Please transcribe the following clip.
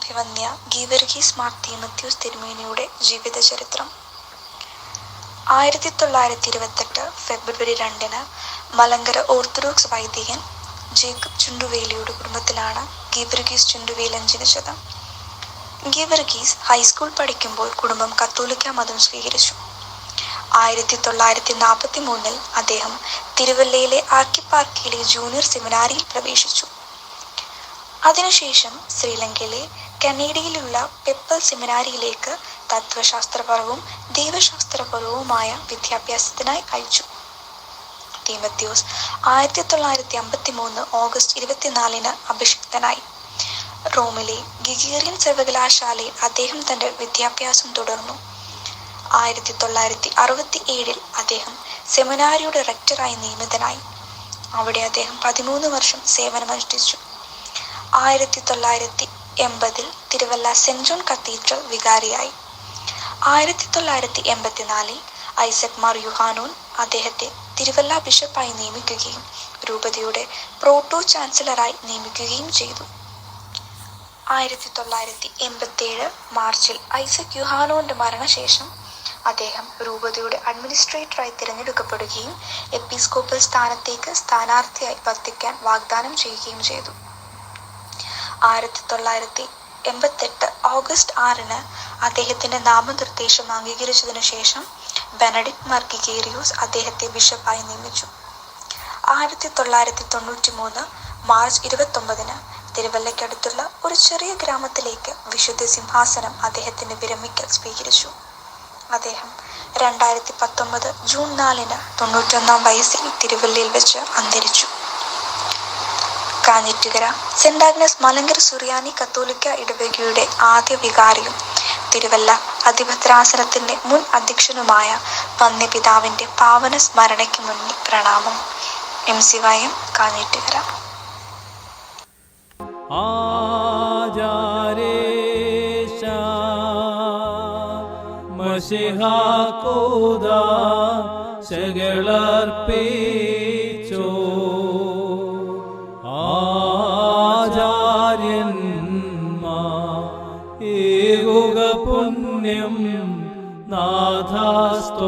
അഭിവന്യ ഗീവർഗീസ് മാർ തീമത്യോസ് തിരുമേനിയുടെ ജീവിതചരിത്രം. 1928 ഫെബ്രുവരി 2 മലങ്കര ഓർത്തഡോക്സ് വൈദികൻ ജേക്കബ് ചുണ്ടുവേലിയുടെ കുടുംബത്തിലാണ് ഗീവർഗീസ് ചുണ്ടുവേലൻ ജനിച്ചത്. ഗീവർഗീസ് ഹൈസ്കൂൾ പഠിക്കുമ്പോൾ കുടുംബം കത്തോലിക്ക മതം സ്വീകരിച്ചു. 1943 അദ്ദേഹം തിരുവല്ലയിലെ ആർക്കിപ്പാർക്കിയിലെ ജൂനിയർ സെമിനാരിയിൽ പ്രവേശിച്ചു. അതിനുശേഷം ശ്രീലങ്കയിലെ കനേഡിയയിലുള്ള പെപ്പൽ സെമിനാരിയിലേക്ക് തത്വശാസ്ത്രപരവും ദൈവശാസ്ത്രപരവുമായ വിദ്യാഭ്യാസത്തിനായി അയച്ചു. തീമത്യോസ് 1953 ഓഗസ്റ്റ് 24 അഭിഷിക്തനായി. റോമിലെ ഗിഗേറിയൻ സർവകലാശാലയിൽ അദ്ദേഹം തന്റെ വിദ്യാഭ്യാസം തുടർന്നു. 1967 അദ്ദേഹം സെമിനാരിയുടെ റെക്ടറായി നിയമിതനായി. അവിടെ അദ്ദേഹം 13 വർഷം സേവനമനുഷ്ഠിച്ചു. 1980 തിരുവല്ല സെന്റ് ജോൺ കത്തീഡ്രൽ വികാരിയായി. 1984 ഐസക് മാർ യുഹാനോൻ അദ്ദേഹത്തെ തിരുവല്ല ബിഷപ്പായി നിയമിക്കുകയും രൂപതയുടെ പ്രോട്ടോ ചാൻസലറായി നിയമിക്കുകയും ചെയ്തു. 1987 മാർച്ചിൽ ഐസക് യുഹാനോന്റെ മരണശേഷം അദ്ദേഹം രൂപതയുടെ അഡ്മിനിസ്ട്രേറ്ററായി തിരഞ്ഞെടുക്കപ്പെടുകയും എപ്പിസ്കോപ്പൽ സ്ഥാനത്തേക്ക് സ്ഥാനാർത്ഥിയായി വർത്തിക്കാൻ വാഗ്ദാനം ചെയ്യുകയും ചെയ്തു. 1988 ഓഗസ്റ്റ് 6 അദ്ദേഹത്തിന്റെ നാമനിർദ്ദേശം അംഗീകരിച്ചതിനു ശേഷം ബെനഡിക്ട് മാർ ഗിഗേറിയോസ് അദ്ദേഹത്തെ ബിഷപ്പായി നിയമിച്ചു. 1993 മാർച്ച് 29 തിരുവല്ലയ്ക്കടുത്തുള്ള ഒരു ചെറിയ ഗ്രാമത്തിലേക്ക് വിശുദ്ധ സിംഹാസനം അദ്ദേഹത്തിന്റെ വിരമിക്കൽ സ്വീകരിച്ചു. അദ്ദേഹം 2019 ജൂൺ 4 91 വയസ്സിൽ തിരുവല്ലയിൽ വെച്ച് അന്തരിച്ചു. കാഞ്ഞിറ്റുകര സെന്റ് ആഗ്നസ് മലങ്കര സുറിയാനി കത്തോലിക്ക ഇടവകയുടെ ആദ്യ വികാരിയും തിരുവല്ല അധിപത്രാസനത്തിന്റെ മുൻ അധ്യക്ഷനുമായ വന്യപിതാവിന്റെ പാവന സ്മരണയ്ക്ക് മുന്നിൽ പ്രണാമം. MCYM കാഞ്ഞിറ്റുകര. ശകളർപ്പിച്ചോ ആചാര്യന്മാർ ഏകുക പുണ്യം നാഥാസ്തോത്രം.